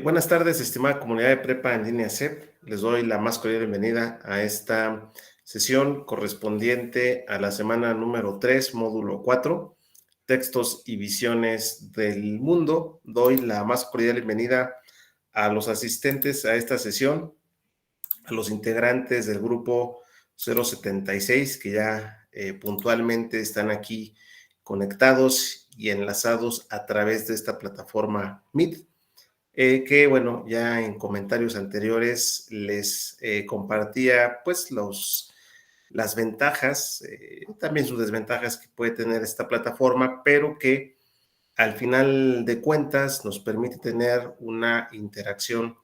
Buenas tardes, estimada comunidad de Prepa en línea CEP. Les doy la más cordial bienvenida a esta sesión correspondiente a la semana número 3, módulo 4, textos y visiones del mundo. Doy la más cordial bienvenida a los asistentes a esta sesión, a los integrantes del grupo 076 que ya puntualmente están aquí conectados y enlazados a través de esta plataforma Meet. Que bueno, ya en comentarios anteriores les compartía pues las ventajas, también sus desventajas que puede tener esta plataforma, pero que al final de cuentas nos permite tener una interacción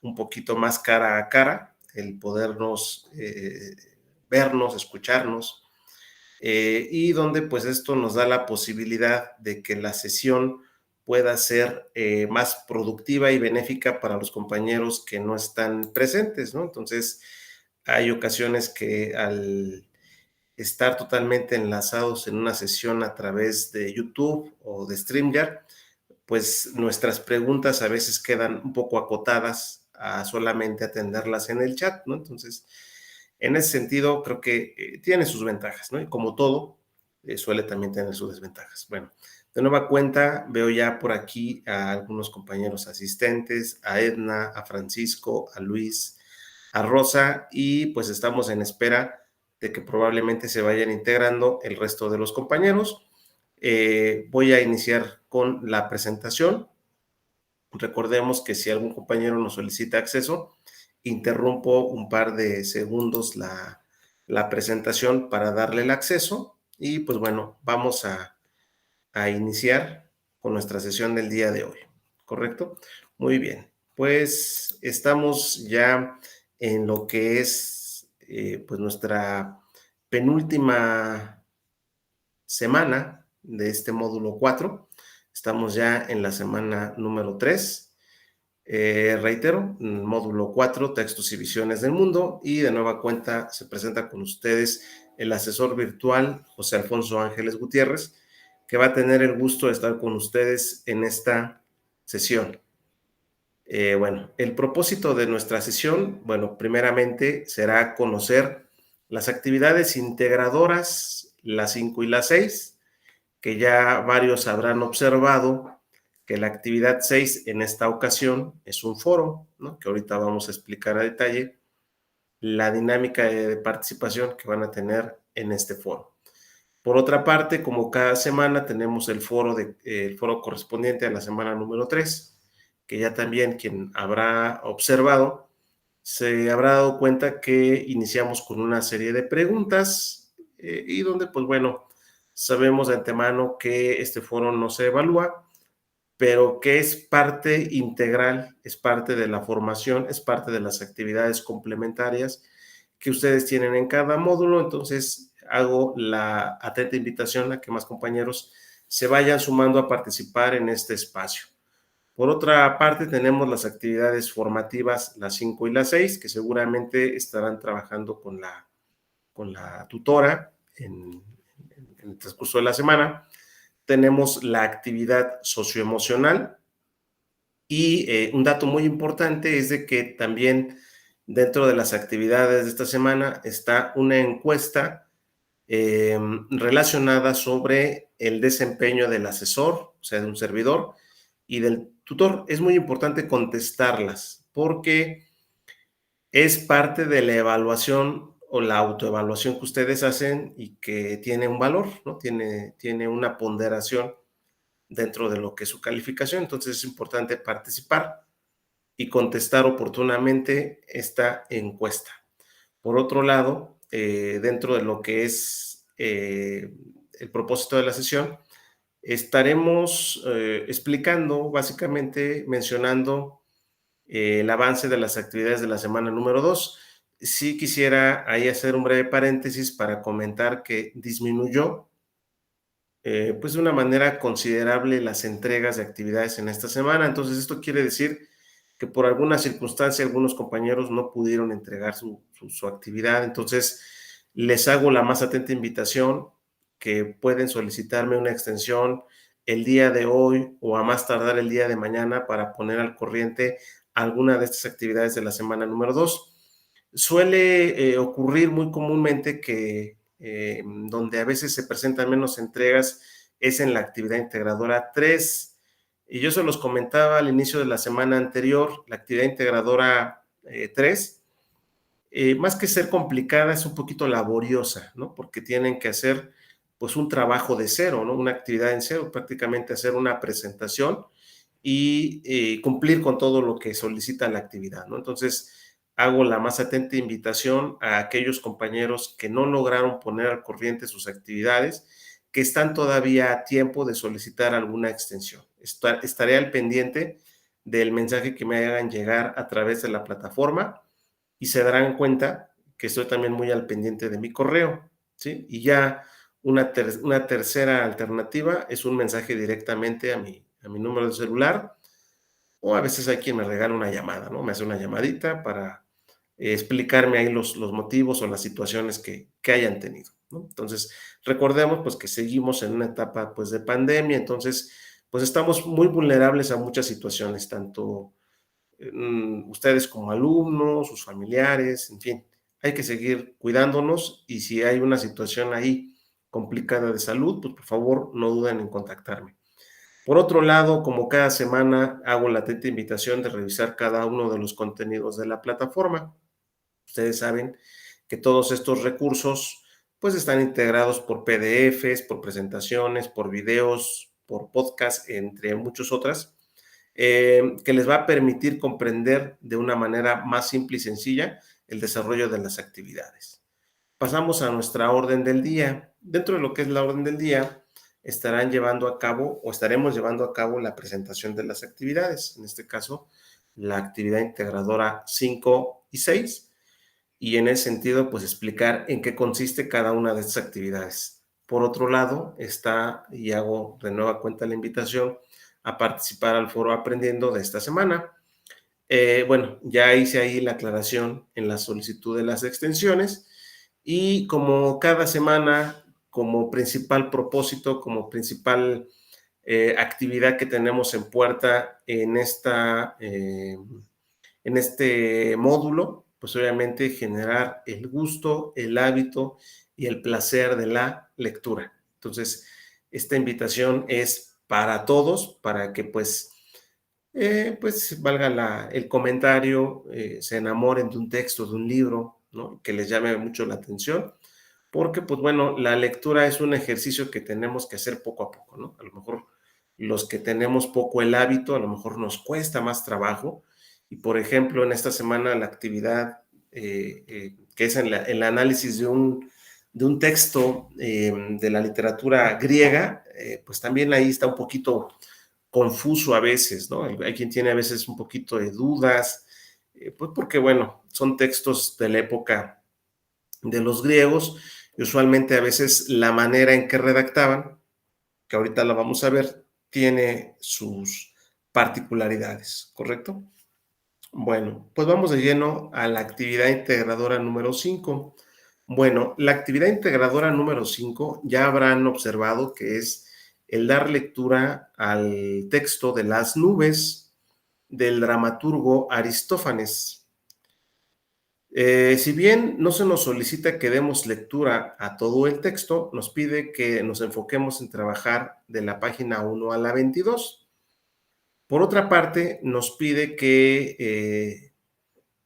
un poquito más cara a cara, el podernos vernos, escucharnos, y donde pues esto nos da la posibilidad de que la sesión pueda ser más productiva y benéfica para los compañeros que no están presentes, ¿no? Entonces, hay ocasiones que al estar totalmente enlazados en una sesión a través de YouTube o de StreamYard, pues nuestras preguntas a veces quedan un poco acotadas a solamente atenderlas en el chat, ¿no? Entonces, en ese sentido, creo que tiene sus ventajas, ¿no? Y como todo, suele también tener sus desventajas. Bueno, de nueva cuenta, veo ya por aquí a algunos compañeros asistentes, a Edna, a Francisco, a Luis, a Rosa, y pues estamos en espera de que probablemente se vayan integrando el resto de los compañeros. Voy a iniciar con la presentación. Recordemos que si algún compañero nos solicita acceso, interrumpo un par de segundos la presentación para darle el acceso y pues bueno, vamos a iniciar con nuestra sesión del día de hoy, ¿correcto? Muy bien, pues estamos ya en lo que es pues nuestra penúltima semana de este módulo 4. Estamos ya en la semana número 3. Reitero, módulo 4, textos y visiones del mundo, y de nueva cuenta se presenta con ustedes el asesor virtual José Alfonso Ángeles Gutiérrez, que va a tener el gusto de estar con ustedes en esta sesión. Bueno, el propósito de nuestra sesión, bueno, primeramente será conocer las actividades integradoras, las 5 y las 6, que ya varios habrán observado que la actividad 6 en esta ocasión es un foro, ¿no? Que ahorita vamos a explicar a detalle la dinámica de participación que van a tener en este foro. Por otra parte, como cada semana tenemos el foro correspondiente a la semana número 3, que ya también quien habrá observado se habrá dado cuenta que iniciamos con una serie de preguntas y donde, pues bueno, sabemos de antemano que este foro no se evalúa, pero que es parte integral, es parte de la formación, es parte de las actividades complementarias que ustedes tienen en cada módulo. Entonces, hago la atenta invitación a que más compañeros se vayan sumando a participar en este espacio. Por otra parte, tenemos las actividades formativas, las 5 y las 6, que seguramente estarán trabajando con la tutora en el transcurso de la semana. Tenemos la actividad socioemocional y un dato muy importante es de que también dentro de las actividades de esta semana está una encuesta relacionada sobre el desempeño del asesor, o sea, de un servidor, y del tutor. Es muy importante contestarlas porque es parte de la evaluación o la autoevaluación que ustedes hacen y que tiene un valor, ¿no? Tiene una ponderación dentro de lo que es su calificación. Entonces es importante participar y contestar oportunamente esta encuesta. Por otro lado, dentro de lo que es el propósito de la sesión, estaremos explicando, básicamente mencionando el avance de las actividades de la semana número 2. Sí quisiera ahí hacer un breve paréntesis para comentar que disminuyó pues de una manera considerable las entregas de actividades en esta semana. Entonces esto quiere decir que por alguna circunstancia algunos compañeros no pudieron entregar su actividad. Entonces les hago la más atenta invitación que pueden solicitarme una extensión el día de hoy o a más tardar el día de mañana para poner al corriente alguna de estas actividades de la semana número 2. Suele ocurrir muy comúnmente que donde a veces se presentan menos entregas es en la actividad integradora 3. Y yo se los comentaba al inicio de la semana anterior, la actividad integradora 3, más que ser complicada, es un poquito laboriosa, ¿no? Porque tienen que hacer pues un trabajo de cero, ¿no? Una actividad en cero, prácticamente hacer una presentación y cumplir con todo lo que solicita la actividad, ¿no? Entonces, hago la más atenta invitación a aquellos compañeros que no lograron poner al corriente sus actividades, que están todavía a tiempo de solicitar alguna extensión. Estaré al pendiente del mensaje que me hagan llegar a través de la plataforma y se darán cuenta que estoy también muy al pendiente de mi correo, ¿sí? Y ya una tercera alternativa es un mensaje directamente a mi número de celular, o a veces hay quien me regala una llamada, ¿no? Me hace una llamadita para explicarme ahí los motivos o las situaciones que hayan tenido, ¿no? Entonces, recordemos pues que seguimos en una etapa pues de pandemia, entonces pues estamos muy vulnerables a muchas situaciones, tanto ustedes como alumnos, sus familiares, en fin, hay que seguir cuidándonos y si hay una situación ahí complicada de salud, pues por favor no duden en contactarme. Por otro lado, como cada semana, hago la atenta invitación de revisar cada uno de los contenidos de la plataforma. Ustedes saben que todos estos recursos pues están integrados por PDFs, por presentaciones, por videos, por podcast, entre muchas otras, que les va a permitir comprender de una manera más simple y sencilla el desarrollo de las actividades. Pasamos a nuestra orden del día. Dentro de lo que es la orden del día, estarán llevando a cabo o estaremos llevando a cabo la presentación de las actividades, en este caso, la actividad integradora 5 y 6, y en ese sentido, pues explicar en qué consiste cada una de estas actividades. Por otro lado, está, y hago de nueva cuenta la invitación, a participar al foro Aprendiendo de esta semana. Bueno, ya hice ahí la aclaración en la solicitud de las extensiones y como cada semana, como principal propósito, como principal actividad que tenemos en puerta en este módulo, pues obviamente generar el gusto, el hábito y el placer de la lectura. Entonces, esta invitación es para todos, para que pues valga el comentario, se enamoren de un texto, de un libro, ¿no? Que les llame mucho la atención, porque pues bueno, la lectura es un ejercicio que tenemos que hacer poco a poco, ¿no? A lo mejor los que tenemos poco el hábito, a lo mejor nos cuesta más trabajo, y por ejemplo, en esta semana la actividad que es el análisis de un texto de la literatura griega, pues también ahí está un poquito confuso a veces, ¿no? Hay quien tiene a veces un poquito de dudas, pues porque, bueno, son textos de la época de los griegos y usualmente a veces la manera en que redactaban, que ahorita la vamos a ver, tiene sus particularidades, ¿correcto? Bueno, pues vamos de lleno a la actividad integradora número 5. Bueno, la actividad integradora número 5 ya habrán observado que es el dar lectura al texto de Las nubes del dramaturgo Aristófanes. Si bien no se nos solicita que demos lectura a todo el texto, nos pide que nos enfoquemos en trabajar de la página 1 a la 22. Por otra parte, nos pide que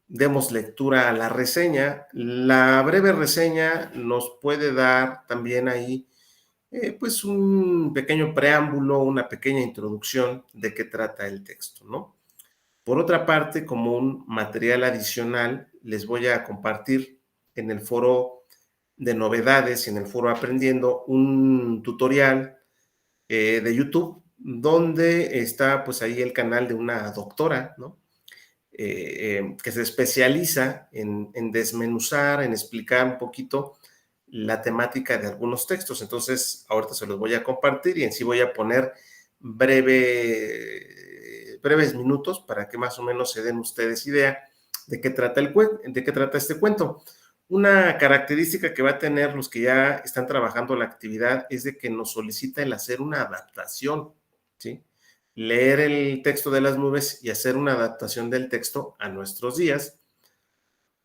demos lectura a la reseña. La breve reseña nos puede dar también ahí pues un pequeño preámbulo, una pequeña introducción de qué trata el texto, ¿no? Por otra parte, como un material adicional, les voy a compartir en el foro de novedades y en el foro Aprendiendo un tutorial de YouTube donde está pues ahí el canal de una doctora, ¿no? Que se especializa en desmenuzar, en explicar un poquito la temática de algunos textos. Entonces, ahorita se los voy a compartir y en sí voy a poner breves minutos para que más o menos se den ustedes idea de qué trata este cuento. Una característica que va a tener los que ya están trabajando la actividad es de que nos solicita el hacer una adaptación, ¿sí? Leer el texto de las nubes y hacer una adaptación del texto a nuestros días,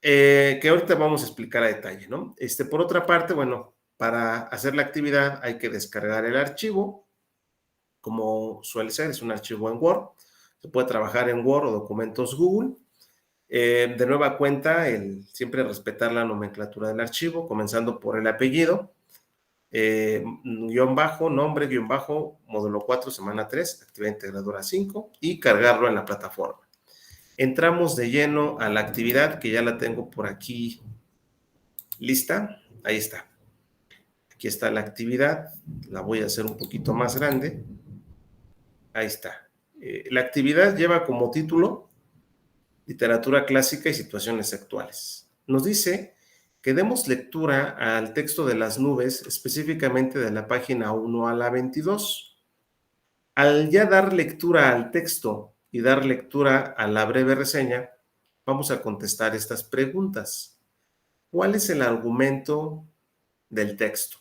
que ahorita vamos a explicar a detalle, ¿no? Por otra parte, bueno, para hacer la actividad hay que descargar el archivo, como suele ser, es un archivo en Word. Se puede trabajar en Word o documentos Google. De nueva cuenta, siempre respetar la nomenclatura del archivo, comenzando por el apellido, guión bajo, nombre, guión bajo, módulo 4, semana 3, actividad integradora 5, y cargarlo en la plataforma. Entramos de lleno a la actividad, que ya la tengo por aquí lista. Ahí está. Aquí está la actividad. La voy a hacer un poquito más grande. Ahí está. La actividad lleva como título Literatura clásica y situaciones actuales. Nos dice que demos lectura al texto de las nubes, específicamente de la página 1 a la 22. Al ya dar lectura al texto y dar lectura a la breve reseña, vamos a contestar estas preguntas. ¿Cuál es el argumento del texto?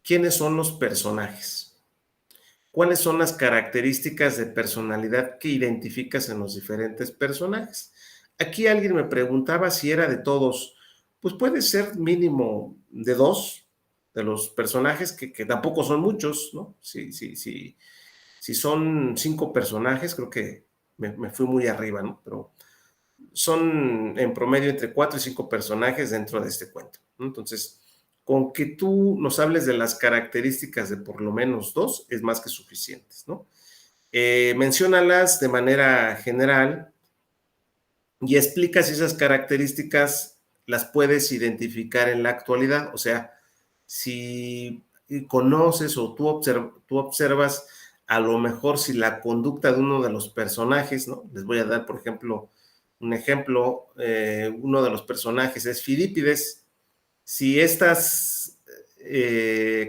¿Quiénes son los personajes? ¿Cuáles son las características de personalidad que identificas en los diferentes personajes? Aquí alguien me preguntaba si era de todos. Pues puede ser mínimo de 2 de los personajes, que tampoco son muchos, ¿no? Si son 5 personajes, creo que me fui muy arriba, ¿no? Pero son en promedio entre 4 y 5 personajes dentro de este cuento, ¿no? Entonces, con que tú nos hables de las características de por lo menos 2 es más que suficientes, ¿no? Menciónalas de manera general y explica si esas características las puedes identificar en la actualidad. O sea, si conoces o tú observas a lo mejor si la conducta de uno de los personajes, ¿no? Les voy a dar, por ejemplo, un ejemplo. Uno de los personajes es Filipides. Si estas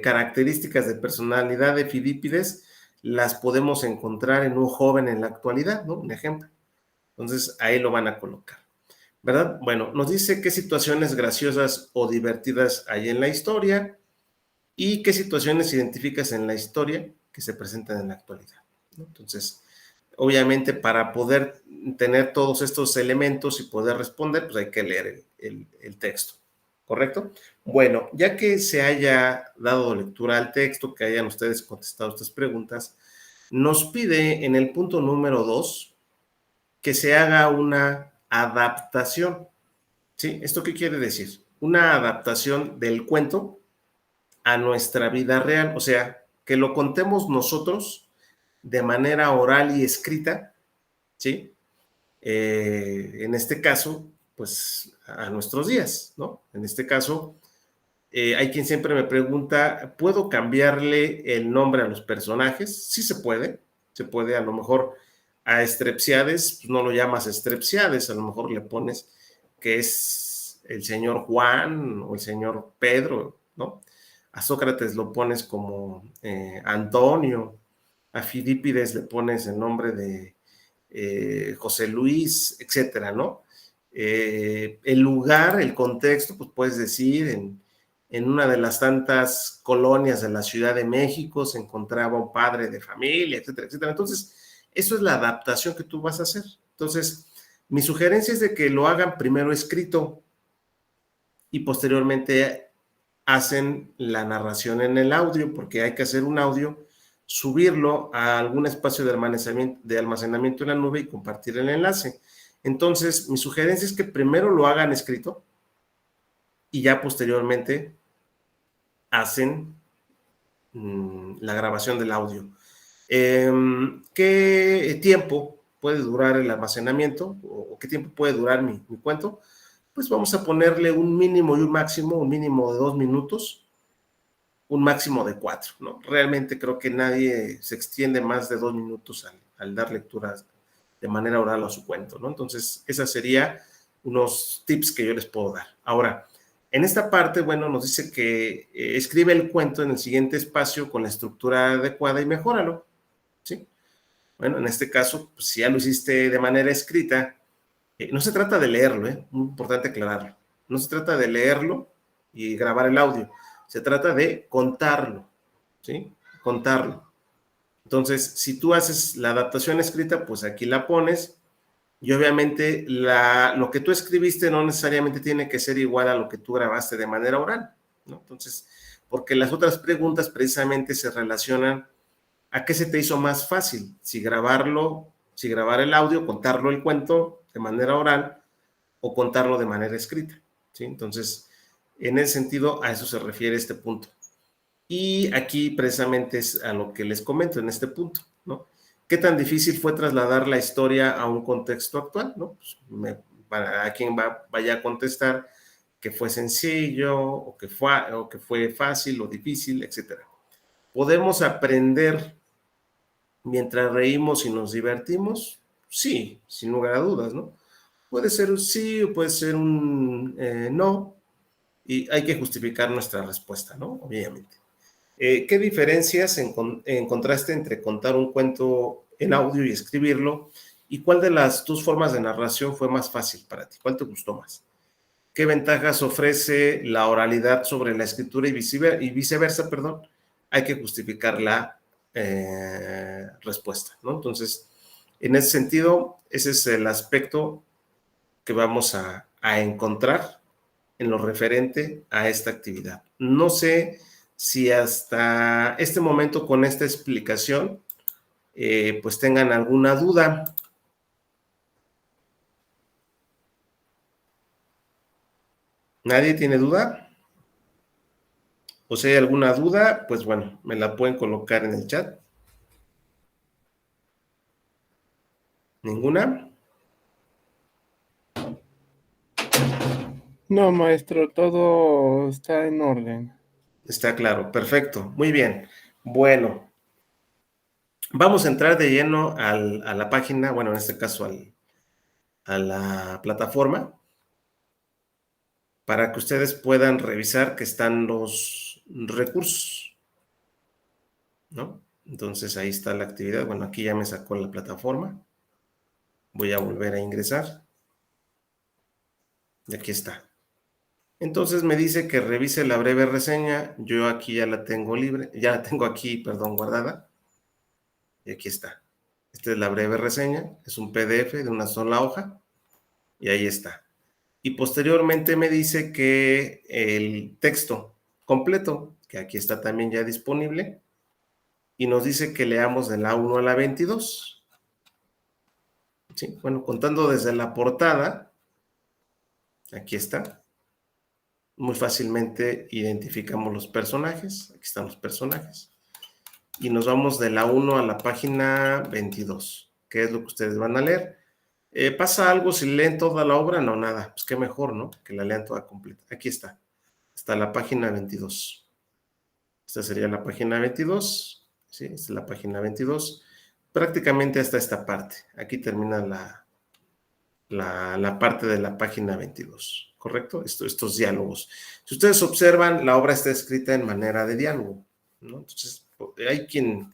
características de personalidad de Filipides las podemos encontrar en un joven en la actualidad, ¿no? Un ejemplo. Entonces, ahí lo van a colocar, ¿verdad? Bueno, nos dice qué situaciones graciosas o divertidas hay en la historia y qué situaciones identificas en la historia que se presentan en la actualidad, ¿no? Entonces, obviamente, para poder tener todos estos elementos y poder responder, pues hay que leer el texto, ¿correcto? Bueno, ya que se haya dado lectura al texto, que hayan ustedes contestado estas preguntas, nos pide en el punto número 2 que se haga una adaptación, ¿sí? ¿Esto qué quiere decir? Una adaptación del cuento a nuestra vida real, o sea, que lo contemos nosotros de manera oral y escrita, ¿sí? En este caso, pues a nuestros días, ¿no? En este caso, hay quien siempre me pregunta, ¿puedo cambiarle el nombre a los personajes? Sí se puede, a lo mejor a Estrepsiades, pues no lo llamas Estrepsiades, a lo mejor le pones que es el señor Juan o el señor Pedro, ¿no? A Sócrates lo pones como Antonio, a Filipides le pones el nombre de José Luis, etcétera, ¿no? El lugar, el contexto, pues puedes decir, en una de las tantas colonias de la Ciudad de México se encontraba un padre de familia, etcétera, etcétera. Entonces, eso es la adaptación que tú vas a hacer. Entonces, mi sugerencia es de que lo hagan primero escrito y posteriormente hacen la narración en el audio, porque hay que hacer un audio, subirlo a algún espacio de almacenamiento en la nube y compartir el enlace. Entonces, mi sugerencia es que primero lo hagan escrito y ya posteriormente hacen la grabación del audio. ¿Qué tiempo puede durar el almacenamiento o qué tiempo puede durar mi cuento? Pues vamos a ponerle un mínimo y un mínimo de 2 minutos, un máximo de 4, ¿no? Realmente creo que nadie se extiende más de 2 minutos al dar lecturas de manera oral a su cuento, ¿no? Entonces, esa sería unos tips que yo les puedo dar. Ahora, en esta parte, bueno, nos dice que escribe el cuento en el siguiente espacio con la estructura adecuada y mejóralo, ¿sí? Bueno, en este caso, pues, si ya lo hiciste de manera escrita, no se trata de leerlo, muy importante aclararlo. No se trata de leerlo y grabar el audio, se trata de contarlo, ¿sí? Contarlo. Entonces, si tú haces la adaptación escrita, pues aquí la pones y obviamente lo que tú escribiste no necesariamente tiene que ser igual a lo que tú grabaste de manera oral, ¿no? Entonces, porque las otras preguntas precisamente se relacionan a qué se te hizo más fácil, si grabar el audio, contarlo el cuento de manera oral o contarlo de manera escrita, ¿sí? Entonces, en ese sentido, a eso se refiere este punto. Y aquí precisamente es a lo que les comento en este punto, ¿no? ¿Qué tan difícil fue trasladar la historia a un contexto actual, ¿no? Pues para quien vaya a contestar que fue sencillo o que fue fácil o difícil, etcétera. ¿Podemos aprender mientras reímos y nos divertimos? Sí, sin lugar a dudas, ¿no? Puede ser un sí o puede ser un no, y hay que justificar nuestra respuesta, ¿no? Obviamente. ¿Qué diferencias encontraste entre contar un cuento en audio y escribirlo? ¿Y cuál de las dos formas de narración fue más fácil para ti? ¿Cuál te gustó más? ¿Qué ventajas ofrece la oralidad sobre la escritura y viceversa, perdón? Hay que justificar la respuesta, ¿no? Entonces, en ese sentido, ese es el aspecto que vamos a encontrar en lo referente a esta actividad. No sé si hasta este momento con esta explicación, pues tengan alguna duda. ¿Nadie tiene duda? O si hay alguna duda, pues bueno, me la pueden colocar en el chat. ¿Ninguna? No, maestro, todo está en orden. Está claro, perfecto, muy bien. Bueno, vamos a entrar de lleno a la página, bueno, en este caso a la plataforma, para que ustedes puedan revisar que están los recursos, ¿no? Entonces ahí está la actividad. Bueno, aquí ya me sacó la plataforma. Voy a volver a ingresar. Y aquí está. Entonces me dice que revise la breve reseña. Yo aquí ya la tengo libre, ya la tengo aquí, perdón, guardada. Y aquí está. Esta es la breve reseña. Es un PDF de una sola hoja. Y ahí está. Y posteriormente me dice que el texto completo, que aquí está también ya disponible, y nos dice que leamos de la 1 a la 22. ¿Sí? Bueno, contando desde la portada, aquí está. Muy fácilmente identificamos los personajes. Aquí están los personajes. Y nos vamos de la 1 a la página 22, que es lo que ustedes van a leer. ¿Pasa algo si leen toda la obra? No, nada. Pues qué mejor, ¿no? Que la lean toda completa. Aquí está. Hasta la página 22. Esta sería la página 22. Sí, esta es la página 22. Prácticamente hasta esta parte. Aquí termina la parte de la página 22, ¿correcto? Estos diálogos. Si ustedes observan, la obra está escrita en manera de diálogo, ¿no? Entonces, hay quien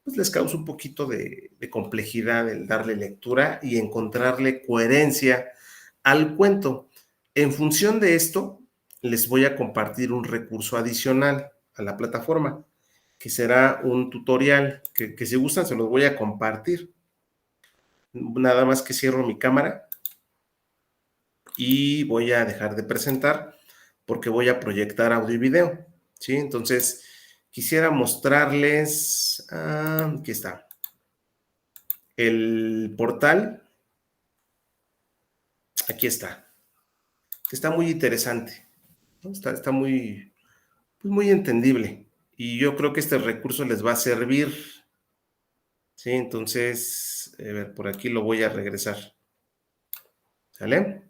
pues, les causa un poquito de complejidad el darle lectura y encontrarle coherencia al cuento. En función de esto, les voy a compartir un recurso adicional a la plataforma, que será un tutorial que si gustan se los voy a compartir. Nada más que cierro mi cámara y voy a dejar de presentar porque voy a proyectar audio y video, ¿sí? Entonces, quisiera mostrarles, aquí está, el portal, aquí está, que está muy interesante, ¿no? Está muy, pues muy entendible y yo creo que este recurso les va a servir, ¿sí? Entonces, a ver, por aquí lo voy a regresar, ¿sale?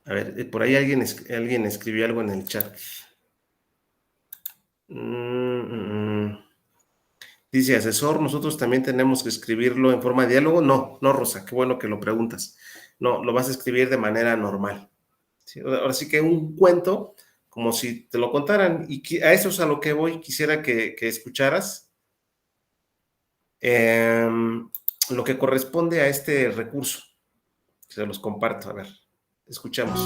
A ver, por ahí alguien escribió algo en el chat. Dice asesor, nosotros también tenemos que escribirlo en forma de diálogo. No, no, Rosa, qué bueno que lo preguntas. No, lo vas a escribir de manera normal. ¿Sí? Ahora sí que un cuento, como si te lo contaran, y a eso es a lo que voy, quisiera que escucharas. lo que corresponde a este recurso. Se los comparto, a ver, escuchamos.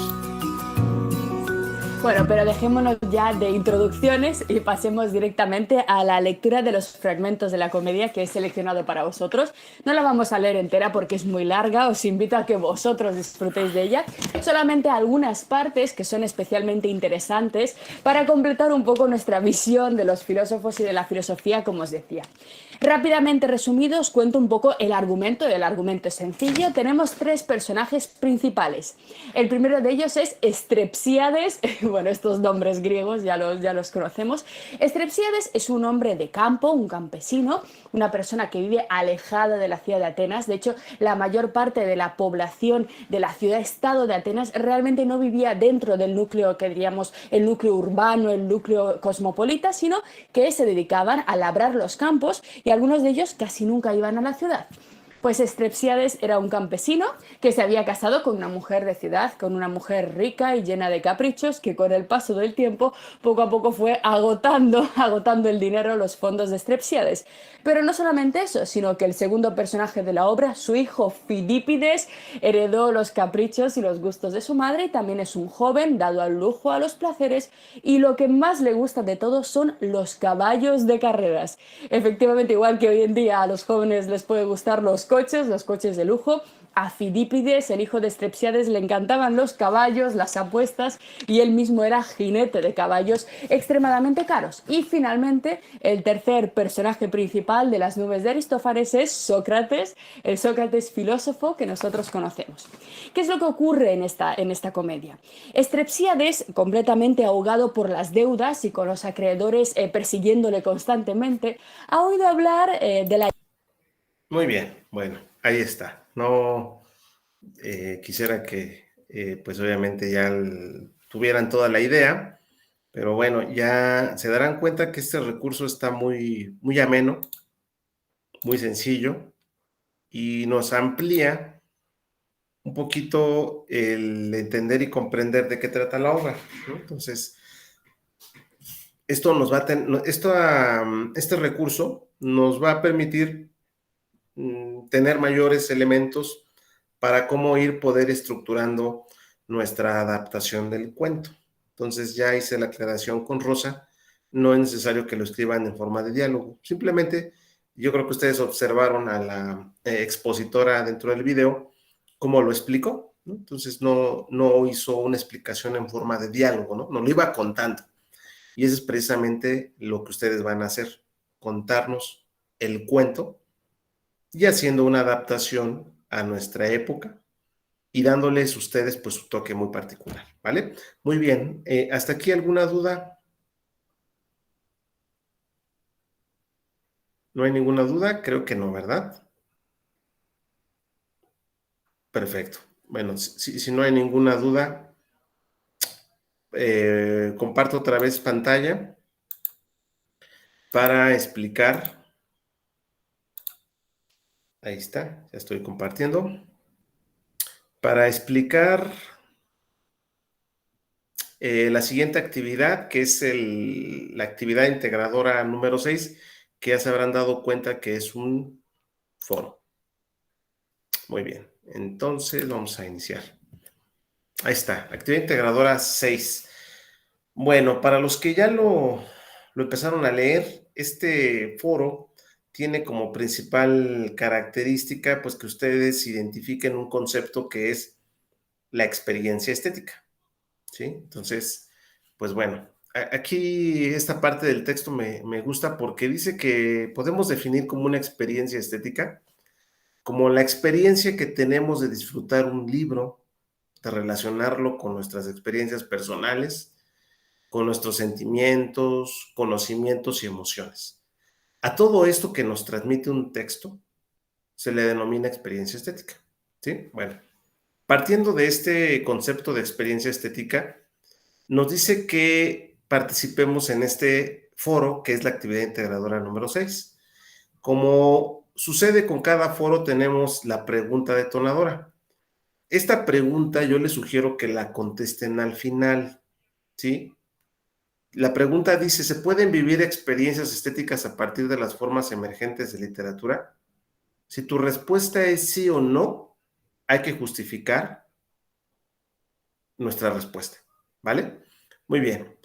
Bueno, pero dejémonos ya de introducciones y pasemos directamente a la lectura de los fragmentos de la comedia que he seleccionado para vosotros. No la vamos a leer entera porque es muy larga, os invito a que vosotros disfrutéis de ella. Solamente algunas partes que son especialmente interesantes para completar un poco nuestra visión de los filósofos y de la filosofía, como os decía. Rápidamente resumido, os cuento un poco el argumento. El argumento es sencillo. Tenemos tres personajes principales. El primero de ellos es Strepsiades. Bueno, estos nombres griegos ya los conocemos. Strepsiades es un hombre de campo, un campesino, una persona que vive alejada de la ciudad de Atenas. De hecho, la mayor parte de la población de la ciudad-estado de Atenas realmente no vivía dentro del núcleo que diríamos el núcleo urbano, el núcleo cosmopolita, sino que se dedicaban a labrar los campos y algunos de ellos casi nunca iban a la ciudad. Pues Strepsiades era un campesino que se había casado con una mujer de ciudad, con una mujer rica y llena de caprichos que con el paso del tiempo poco a poco fue agotando el dinero, los fondos de Strepsiades. Pero no solamente eso, sino que el segundo personaje de la obra, su hijo Fidípides, heredó los caprichos y los gustos de su madre y también es un joven dado al lujo, a los placeres y lo que más le gusta de todo son los caballos de carreras. Efectivamente, igual que hoy en día a los jóvenes les puede gustar los coches de lujo, a Fidípides, el hijo de Strepsiades, le encantaban los caballos, las apuestas y él mismo era jinete de caballos extremadamente caros. Y finalmente, el tercer personaje principal de las nubes de Aristófanes es Sócrates, el Sócrates filósofo que nosotros conocemos. ¿Qué es lo que ocurre en esta comedia? Strepsiades, completamente ahogado por las deudas y con los acreedores persiguiéndole constantemente, ha oído hablar de la... Muy bien, bueno, ahí está. No quisiera que, pues obviamente ya tuvieran toda la idea, pero bueno, ya se darán cuenta que este recurso está muy, muy ameno, muy sencillo y nos amplía un poquito el entender y comprender de qué trata la obra, ¿no? Entonces, esto nos va a este recurso nos va a permitir tener mayores elementos para cómo poder estructurando nuestra adaptación del cuento. Entonces ya hice la aclaración con Rosa, no es necesario que lo escriban en forma de diálogo, simplemente yo creo que ustedes observaron a la expositora dentro del video cómo lo explicó, ¿no? Entonces no hizo una explicación en forma de diálogo, ¿no? Nos lo iba contando. Y eso es precisamente lo que ustedes van a hacer, contarnos el cuento y haciendo una adaptación a nuestra época y dándoles ustedes pues su toque muy particular, ¿vale? Muy bien, ¿hasta aquí alguna duda? ¿No hay ninguna duda? Creo que no, ¿verdad? Perfecto. Bueno, si no hay ninguna duda, comparto otra vez pantalla para explicar. Ahí está, ya estoy compartiendo. Para explicar la siguiente actividad, que es la actividad integradora número 6, que ya se habrán dado cuenta que es un foro. Muy bien, entonces vamos a iniciar. Ahí está, actividad integradora 6. Bueno, para los que ya lo empezaron a leer, este foro tiene como principal característica pues que ustedes identifiquen un concepto que es la experiencia estética, ¿sí? Entonces, pues bueno, aquí esta parte del texto me gusta porque dice que podemos definir como una experiencia estética como la experiencia que tenemos de disfrutar un libro, de relacionarlo con nuestras experiencias personales, con nuestros sentimientos, conocimientos y emociones. A todo esto que nos transmite un texto se le denomina experiencia estética, ¿sí? Bueno, partiendo de este concepto de experiencia estética, nos dice que participemos en este foro, que es la actividad integradora número 6. Como sucede con cada foro, tenemos la pregunta detonadora. Esta pregunta yo les sugiero que la contesten al final, ¿sí? La pregunta dice, ¿se pueden vivir experiencias estéticas a partir de las formas emergentes de literatura? Si tu respuesta es sí o no, hay que justificar nuestra respuesta, ¿vale? Muy bien.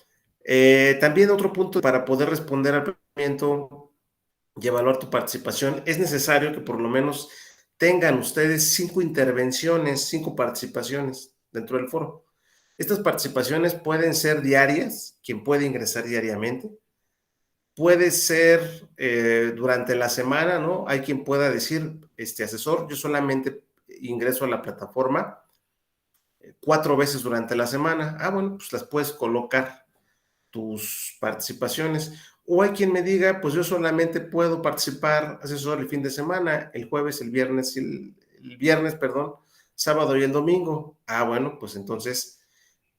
También otro punto para poder responder al planteamiento y evaluar tu participación, es necesario que por lo menos tengan ustedes 5 intervenciones, 5 participaciones dentro del foro. Estas participaciones pueden ser diarias, quien puede ingresar diariamente, puede ser durante la semana, ¿no? Hay quien pueda decir, asesor, yo solamente ingreso a la plataforma 4 veces durante la semana. Ah, bueno, pues las puedes colocar tus participaciones. O hay quien me diga, pues yo solamente puedo participar, asesor, el fin de semana, el jueves, el viernes, el viernes, perdón, sábado y el domingo. Ah, bueno, pues entonces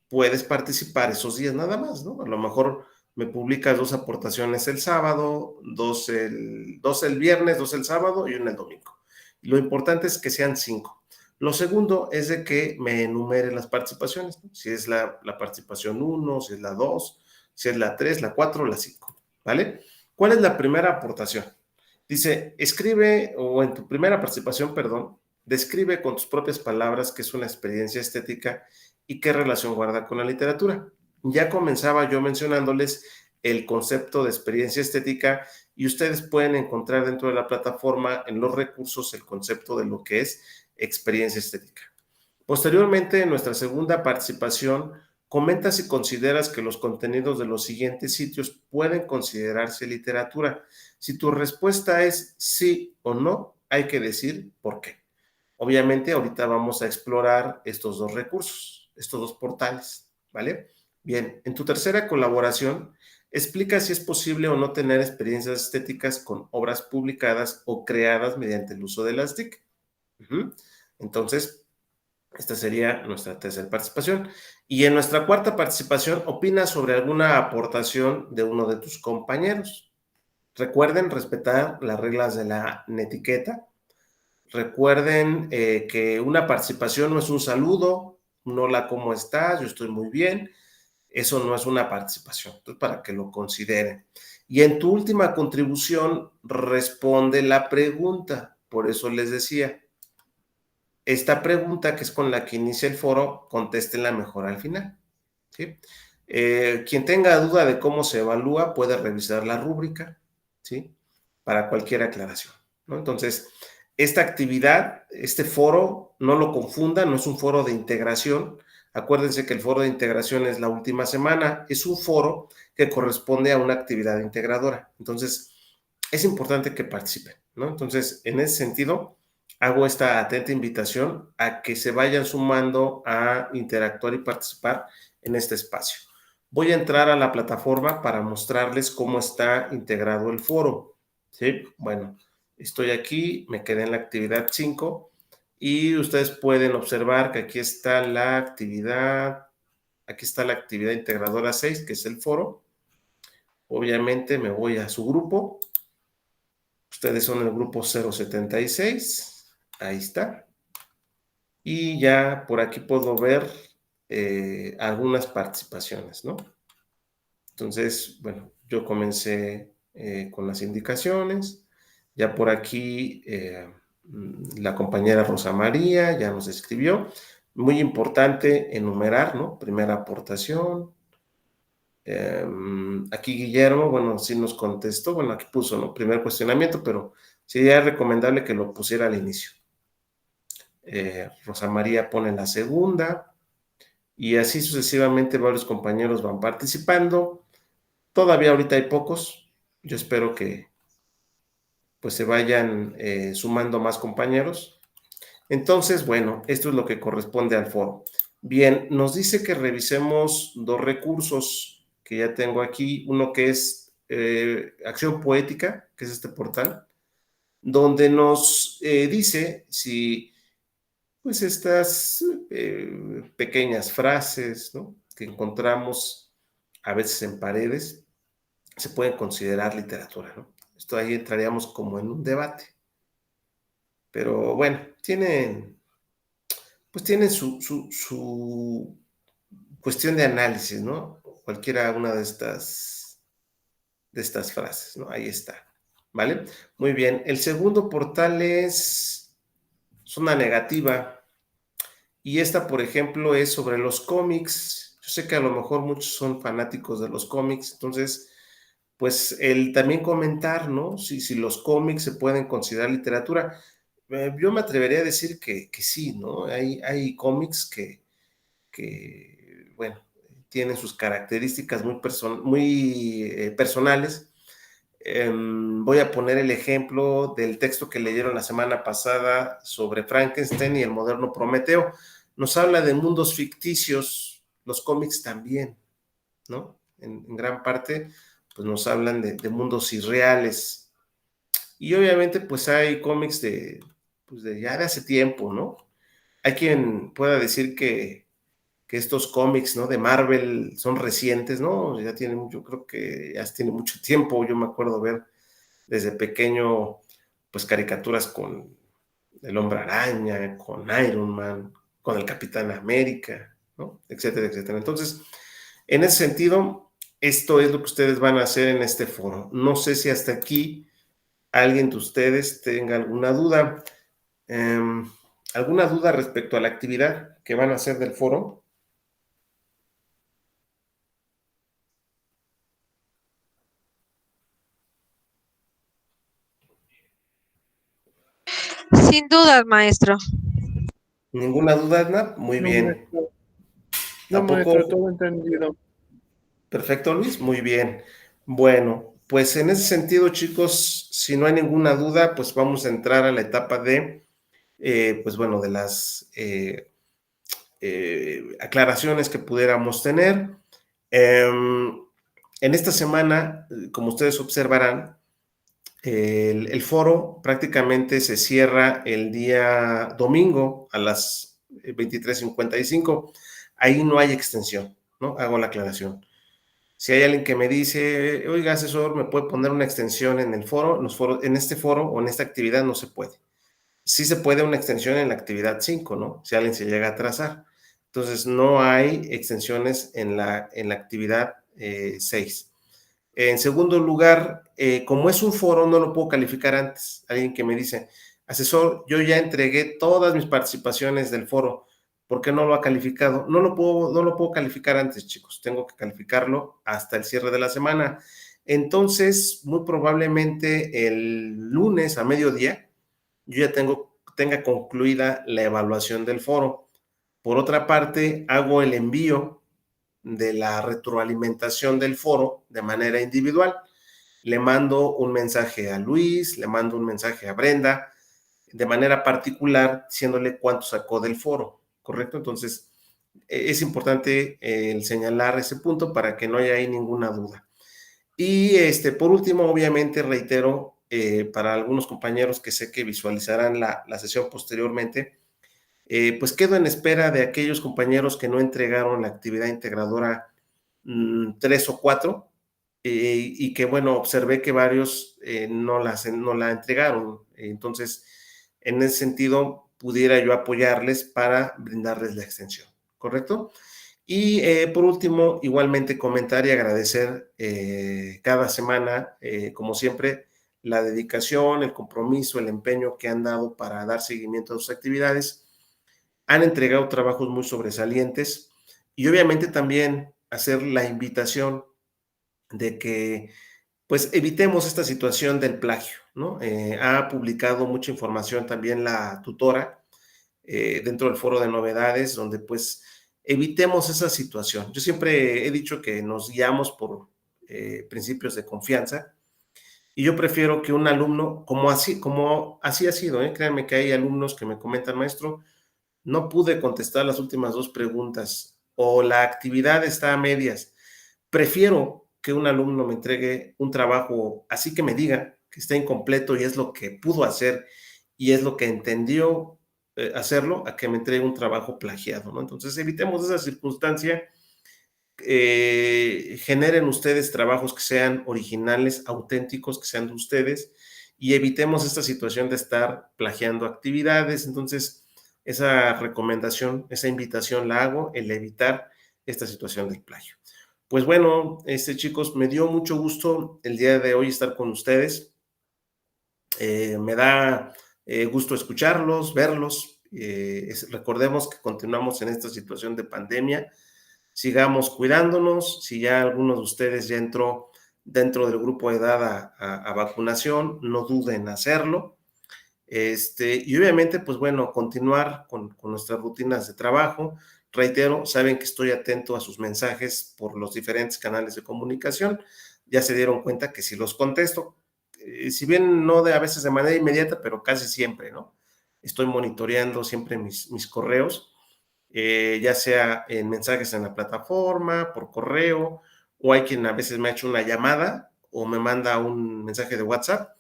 puedes participar esos días nada más, ¿no? A lo mejor me publicas 2 aportaciones el sábado, 2 el viernes, 2 el sábado y 1 el domingo. Lo importante es que sean 5. Lo segundo es de que me enumere las participaciones, ¿no? Si es la participación 1, si es la 2, si es la 3, la 4 o la 5, ¿vale? ¿Cuál es la primera aportación? Dice, escribe, o en tu primera participación, perdón, describe con tus propias palabras qué es una experiencia estética y qué relación guarda con la literatura. Ya comenzaba yo mencionándoles el concepto de experiencia estética y ustedes pueden encontrar dentro de la plataforma en los recursos el concepto de lo que es experiencia estética. Posteriormente, en nuestra segunda participación, comenta si consideras que los contenidos de los siguientes sitios pueden considerarse literatura. Si tu respuesta es sí o no, hay que decir por qué. Obviamente, ahorita vamos a explorar estos 2 recursos, estos 2 portales, ¿vale? Bien, en tu tercera colaboración, explica si es posible o no tener experiencias estéticas con obras publicadas o creadas mediante el uso de las TIC. Entonces, esta sería nuestra tercera participación. Y en nuestra cuarta participación, opina sobre alguna aportación de uno de tus compañeros. Recuerden respetar las reglas de la netiqueta. Recuerden que una participación no es un saludo, un hola, ¿cómo estás? Yo estoy muy bien. Eso no es una participación. Entonces, para que lo consideren. Y en tu última contribución, responde la pregunta. Por eso les decía, esta pregunta, que es con la que inicia el foro, contéstenla mejor al final, ¿sí? Quien tenga duda de cómo se evalúa puede revisar la rúbrica, ¿sí? Para cualquier aclaración, ¿no? Entonces, esta actividad, este foro, no lo confundan, no es un foro de integración. Acuérdense que el foro de integración es la última semana, es un foro que corresponde a una actividad integradora. Entonces, es importante que participen, ¿no? Entonces, en ese sentido, hago esta atenta invitación a que se vayan sumando a interactuar y participar en este espacio. Voy a entrar a la plataforma para mostrarles cómo está integrado el foro, ¿sí? Bueno, estoy aquí, me quedé en la actividad 5 y ustedes pueden observar que aquí está la actividad integradora 6, que es el foro. Obviamente me voy a su grupo. Ustedes son el grupo 076, ahí está. Y ya por aquí puedo ver algunas participaciones, ¿no? Entonces, bueno, yo comencé con las indicaciones. Ya por aquí la compañera Rosa María ya nos escribió. Muy importante enumerar, ¿no? Primera aportación. Aquí Guillermo, bueno, sí nos contestó. Bueno, aquí puso, ¿no? Primer cuestionamiento, pero sería recomendable que lo pusiera al inicio. Rosa María pone la segunda y así sucesivamente varios compañeros van participando. Todavía ahorita hay pocos. Yo espero que pues se vayan sumando más compañeros. Entonces, bueno, esto es lo que corresponde al foro. Bien, nos dice que revisemos 2 recursos que ya tengo aquí. Uno que es Acción Poética, que es este portal, donde nos dice si pues estas pequeñas frases, ¿no? Que encontramos a veces en paredes se pueden considerar literatura, ¿no? Esto ahí entraríamos como en un debate. Pero bueno, tienen su cuestión de análisis, ¿no? Cualquiera una de estas frases, ¿no? Ahí está. ¿vale? Muy bien. El segundo portal es una negativa. Y esta, por ejemplo, es sobre los cómics. Yo sé que a lo mejor muchos son fanáticos de los cómics, entonces, pues el también comentar, ¿no? Si los cómics se pueden considerar literatura. Yo me atrevería a decir que sí, ¿no? Hay cómics bueno, tienen sus características muy personales. Voy a poner el ejemplo del texto que leyeron la semana pasada sobre Frankenstein y el moderno Prometeo. Nos habla de mundos ficticios, los cómics también, ¿no? En gran parte, pues nos hablan de mundos irreales. Y obviamente, pues hay cómics pues ya de hace tiempo, ¿no? Hay quien pueda decir que estos cómics, ¿no? De Marvel son recientes, ¿no? Ya tienen, yo creo que ya tiene mucho tiempo. Yo me acuerdo ver desde pequeño, pues caricaturas con el Hombre Araña, con Iron Man, con el Capitán América, ¿no? Etcétera, etcétera. Entonces, en ese sentido, esto es lo que ustedes van a hacer en este foro. No sé si hasta aquí alguien de ustedes tenga alguna duda. ¿Alguna duda respecto a la actividad que van a hacer del foro? Sin dudas, maestro. ¿Ninguna duda, Edna? Muy No, bien. maestro. No, maestro, ¿Tampoco? todo entendido. Perfecto, Luis. Muy bien. Bueno, pues en ese sentido, chicos, si no hay ninguna duda, pues vamos a entrar a la etapa de, pues bueno, de las aclaraciones que pudiéramos tener. En esta semana, como ustedes observarán, el foro prácticamente se cierra el día domingo a las 23:55. Ahí no hay extensión, ¿no? Hago la aclaración. Si hay alguien que me dice, oiga, asesor, ¿me puede poner una extensión en el foro? En este foro o en esta actividad no se puede. Sí se puede una extensión en la actividad 5, ¿no? Si alguien se llega a atrasar. Entonces, no hay extensiones en la actividad 6. En segundo lugar, como es un foro, no lo puedo calificar antes. Alguien que me dice, asesor, yo ya entregué todas mis participaciones del foro, ¿por qué no lo ha calificado? No lo puedo calificar antes, chicos. Tengo que calificarlo hasta el cierre de la semana. Entonces, muy probablemente el lunes a mediodía, yo ya tenga concluida la evaluación del foro. Por otra parte, hago el envío de la retroalimentación del foro de manera individual. Le mando un mensaje a Luis, le mando un mensaje a Brenda, de manera particular, diciéndole cuánto sacó del foro, ¿correcto? Entonces, es importante el señalar ese punto para que no haya ahí ninguna duda. Y por último, obviamente, reitero, para algunos compañeros que sé que visualizarán la sesión posteriormente, pues quedo en espera de aquellos compañeros que no entregaron la actividad integradora 3 o 4, y que, bueno, observé que varios no la entregaron. Entonces, en ese sentido, pudiera yo apoyarles para brindarles la extensión, ¿correcto? Y por último, igualmente comentar y agradecer cada semana, como siempre, la dedicación, el compromiso, el empeño que han dado para dar seguimiento a sus actividades. Han entregado trabajos muy sobresalientes y obviamente también hacer la invitación de que pues evitemos esta situación del plagio, ¿no? Ha publicado mucha información también la tutora dentro del foro de novedades, donde pues evitemos esa situación. Yo siempre he dicho que nos guiamos por principios de confianza y yo prefiero que un alumno, como así ha sido, créanme que hay alumnos que me comentan, maestro, no pude contestar las últimas 2 preguntas o la actividad está a medias. Prefiero que un alumno me entregue un trabajo así que me diga que está incompleto y es lo que pudo hacer y es lo que entendió hacerlo, a que me entregue un trabajo plagiado, ¿no? Entonces, evitemos esa circunstancia. Generen ustedes trabajos que sean originales, auténticos, que sean de ustedes, y evitemos esta situación de estar plagiando actividades. Entonces, esa recomendación, esa invitación la hago, el evitar esta situación del plagio. Pues bueno, chicos, me dio mucho gusto el día de hoy estar con ustedes. Me da gusto escucharlos, verlos. Recordemos que continuamos en esta situación de pandemia. Sigamos cuidándonos. Si ya algunos de ustedes ya entró dentro del grupo de edad a vacunación, no duden en hacerlo. Y obviamente, pues bueno, continuar con nuestras rutinas de trabajo. Reitero, saben que estoy atento a sus mensajes por los diferentes canales de comunicación. Ya se dieron cuenta que si los contesto, si bien no a veces de manera inmediata, pero casi siempre, ¿no? Estoy monitoreando siempre mis correos, ya sea en mensajes en la plataforma, por correo, o hay quien a veces me ha hecho una llamada o me manda un mensaje de WhatsApp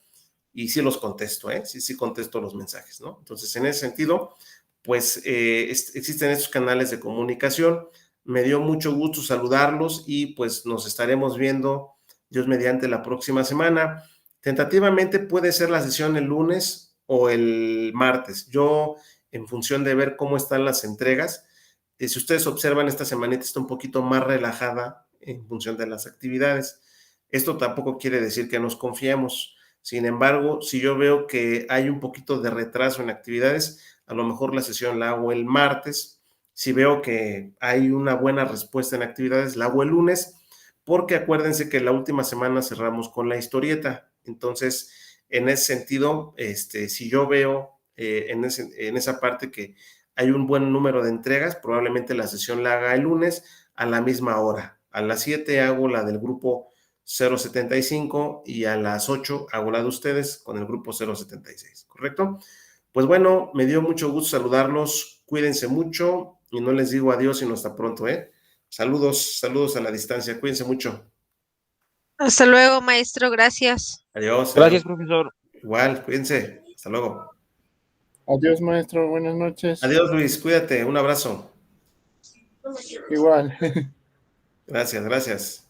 y sí los contesto, ¿eh? Sí contesto los mensajes, ¿no? Entonces, en ese sentido, pues existen estos canales de comunicación. Me dio mucho gusto saludarlos y pues nos estaremos viendo, Dios mediante, la próxima semana. Tentativamente puede ser la sesión el lunes o el martes. Yo, en función de ver cómo están las entregas, si ustedes observan, esta semanita está un poquito más relajada en función de las actividades. Esto tampoco quiere decir que nos confiemos. Sin embargo, si yo veo que hay un poquito de retraso en actividades, a lo mejor la sesión la hago el martes. Si veo que hay una buena respuesta en actividades, la hago el lunes, porque acuérdense que la última semana cerramos con la historieta. Entonces, en ese sentido, si yo veo en esa parte que hay un buen número de entregas, probablemente la sesión la haga el lunes a la misma hora. A las 7 hago la del grupo 075 y a las 8 hago la de ustedes con el grupo 076, ¿correcto? Pues bueno, me dio mucho gusto saludarlos, cuídense mucho y no les digo adiós sino hasta pronto, ¿eh? Saludos a la distancia, cuídense mucho. Hasta luego, maestro. Gracias. Adiós, Gracias, adiós. profesor. Igual, cuídense, hasta luego. Adiós, maestro. Buenas noches. Adiós, Luis, cuídate, un abrazo. Igual. Gracias.